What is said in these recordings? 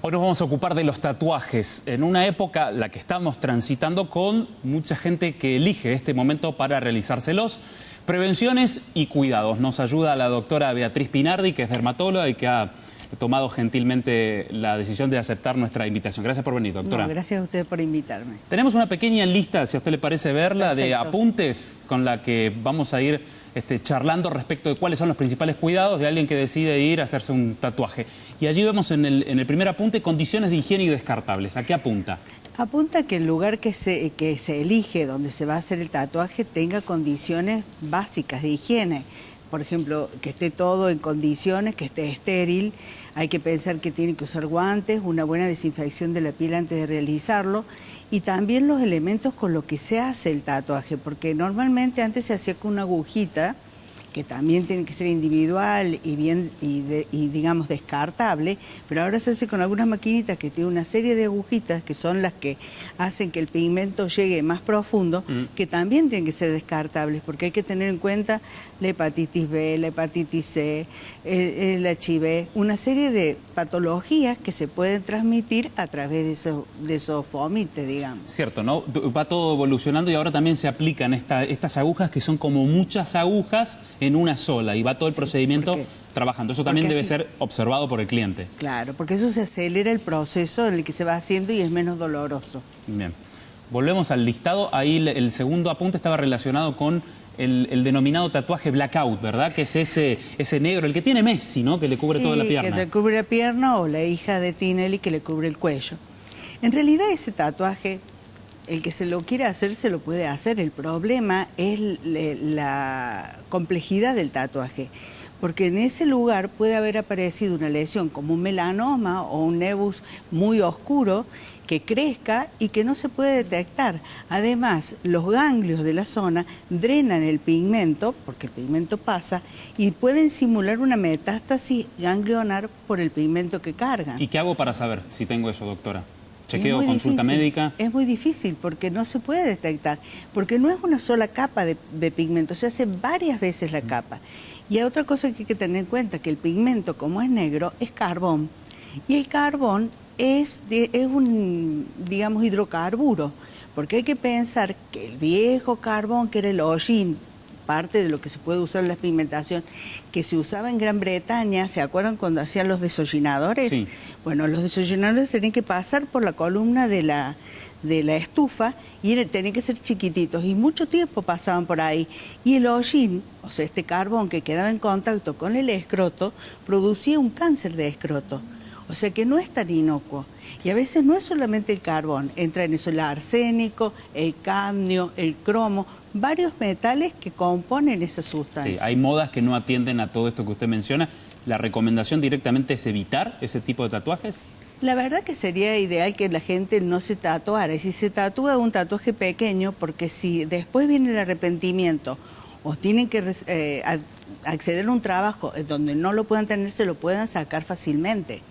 Hoy nos vamos a ocupar de los tatuajes, en una época la que estamos transitando con mucha gente que elige este momento para realizárselos. Prevenciones y cuidados. Nos ayuda la doctora Beatriz Pinardi, que es dermatóloga y que ha tomado gentilmente la decisión de aceptar nuestra invitación. Gracias por venir, doctora. No, gracias a usted por invitarme. Tenemos una pequeña lista, si a usted le parece verla, Perfecto, de apuntes con la que vamos a ir charlando respecto de cuáles son los principales cuidados de alguien que decide ir a hacerse un tatuaje. Y allí vemos en el primer apunte condiciones de higiene y descartables. ¿A qué apunta? Apunta que el lugar que se elige, donde se va a hacer el tatuaje, tenga condiciones básicas de higiene. Por ejemplo, que esté todo en condiciones, que esté estéril. Hay que pensar que tiene que usar guantes, una buena desinfección de la piel antes de realizarlo. Y también los elementos con los que se hace el tatuaje, porque normalmente antes se hacía con una agujita, que también tiene que ser individual y bien digamos descartable, pero ahora se hace con algunas maquinitas que tienen una serie de agujitas que son las que hacen que el pigmento llegue más profundo, que también tienen que ser descartables, porque hay que tener en cuenta la hepatitis B, la hepatitis C, el HIV, una serie de patologías que se pueden transmitir a través de esos fomites, digamos. Cierto, ¿no? Va todo evolucionando y ahora también se aplican estas agujas que son como muchas agujas en una sola y va todo el procedimiento trabajando. Eso también debe ser observado por el cliente. Claro, porque eso se acelera el proceso en el que se va haciendo y es menos doloroso. Bien. Volvemos al listado. Ahí el segundo apunte estaba relacionado con el denominado tatuaje blackout, ¿verdad? Que es ese negro, el que tiene Messi, ¿no? Que le cubre toda la pierna. Que le cubre la pierna, o la hija de Tinelli que le cubre el cuello. En realidad ese tatuaje, el que se lo quiere hacer, se lo puede hacer. El problema es la complejidad del tatuaje, porque en ese lugar puede haber aparecido una lesión como un melanoma o un nevus muy oscuro que crezca y que no se puede detectar. Además, los ganglios de la zona drenan el pigmento, porque el pigmento pasa, y pueden simular una metástasis ganglionar por el pigmento que cargan. ¿Y qué hago para saber si tengo eso, doctora? ¿Chequeo, consulta médica? Es muy difícil porque no se puede detectar, porque no es una sola capa de pigmento, se hace varias veces la capa. Y hay otra cosa que hay que tener en cuenta, que el pigmento, como es negro, es carbón. Y el carbón es un, digamos, hidrocarburo, porque hay que pensar que el viejo carbón, que era el hollín, parte de lo que se puede usar en la pigmentación, que se usaba en Gran Bretaña, ¿se acuerdan cuando hacían los desollinadores? Sí. Bueno, los desollinadores tenían que pasar por la columna de la estufa y tenían que ser chiquititos y mucho tiempo pasaban por ahí. Y el hollín, o sea, este carbón que quedaba en contacto con el escroto, producía un cáncer de escroto. O sea que no es tan inocuo. Y a veces no es solamente el carbón, entra en eso el arsénico, el cadmio, el cromo, varios metales que componen esa sustancia. Sí, hay modas que no atienden a todo esto que usted menciona. ¿La recomendación directamente es evitar ese tipo de tatuajes? La verdad que sería ideal que la gente no se tatuara. Y si se tatúa un tatuaje pequeño, porque si después viene el arrepentimiento o tienen que acceder a un trabajo donde no lo puedan tener, se lo puedan sacar fácilmente.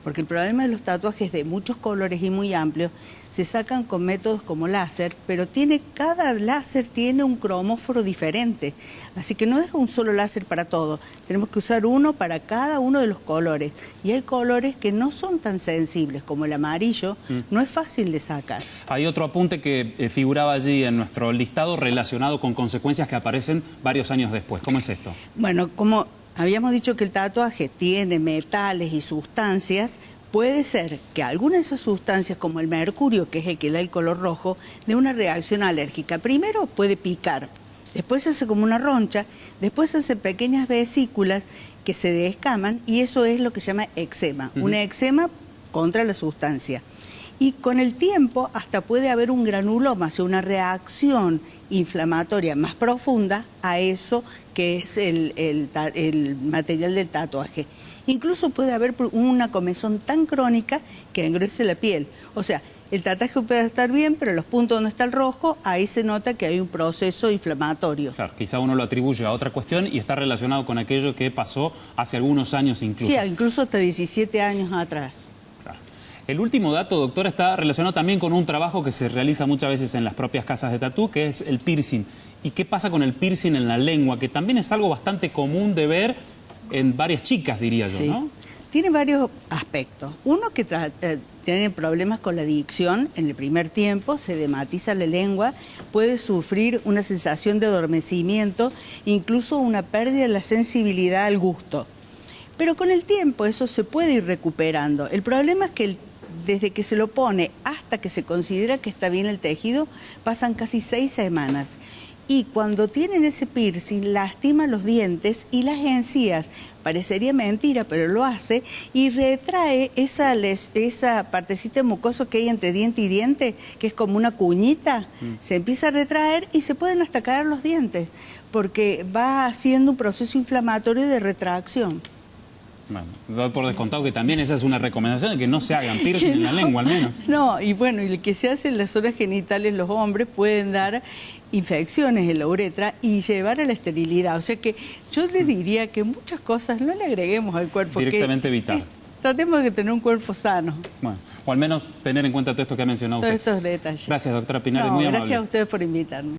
Porque el problema de los tatuajes de muchos colores y muy amplios se sacan con métodos como láser, pero cada láser tiene un cromóforo diferente. Así que no es un solo láser para todo. Tenemos que usar uno para cada uno de los colores. Y hay colores que no son tan sensibles, como el amarillo, no es fácil de sacar. Hay otro apunte que figuraba allí en nuestro listado relacionado con consecuencias que aparecen varios años después. ¿Cómo es esto? Bueno, como habíamos dicho que el tatuaje tiene metales y sustancias, puede ser que alguna de esas sustancias, como el mercurio, que es el que da el color rojo, dé una reacción alérgica. Primero puede picar, después se hace como una roncha, después se hacen pequeñas vesículas que se descaman y eso es lo que se llama eczema, una eczema contra la sustancia. Y con el tiempo hasta puede haber un granuloma, o sea, una reacción inflamatoria más profunda a eso que es el material del tatuaje. Incluso puede haber una comezón tan crónica que engruese la piel. O sea, el tatuaje puede estar bien, pero los puntos donde está el rojo, ahí se nota que hay un proceso inflamatorio. Claro, quizá uno lo atribuye a otra cuestión y está relacionado con aquello que pasó hace algunos años incluso. Sí, incluso hasta 17 años atrás. El último dato, doctora, está relacionado también con un trabajo que se realiza muchas veces en las propias casas de tatú, que es el piercing. ¿Y qué pasa con el piercing en la lengua? Que también es algo bastante común de ver en varias chicas, diría yo, Sí. ¿no? Tiene varios aspectos. Uno que tiene problemas con la dicción en el primer tiempo, se dematiza la lengua, puede sufrir una sensación de adormecimiento, incluso una pérdida de la sensibilidad al gusto. Pero con el tiempo eso se puede ir recuperando. El problema es que desde que se lo pone hasta que se considera que está bien el tejido, pasan casi 6 semanas. Y cuando tienen ese piercing, lastima los dientes y las encías. Parecería mentira, pero lo hace y retrae esa partecita mucosa que hay entre diente y diente, que es como una cuñita. Se empieza a retraer y se pueden hasta caer los dientes, porque va haciendo un proceso inflamatorio de retracción. Bueno, doy por descontado que también esa es una recomendación, de que no se hagan piercing en la lengua, al menos. No, y bueno, y el que se hace en las zonas genitales, los hombres pueden dar infecciones en la uretra y llevar a la esterilidad. O sea que yo les diría que muchas cosas no le agreguemos al cuerpo. Directamente evitar. Tratemos de tener un cuerpo sano. Bueno, o al menos tener en cuenta todo esto que ha mencionado Todos usted. estos detalles. Gracias, doctora Pinares, No, muy amable. gracias a ustedes por invitarme.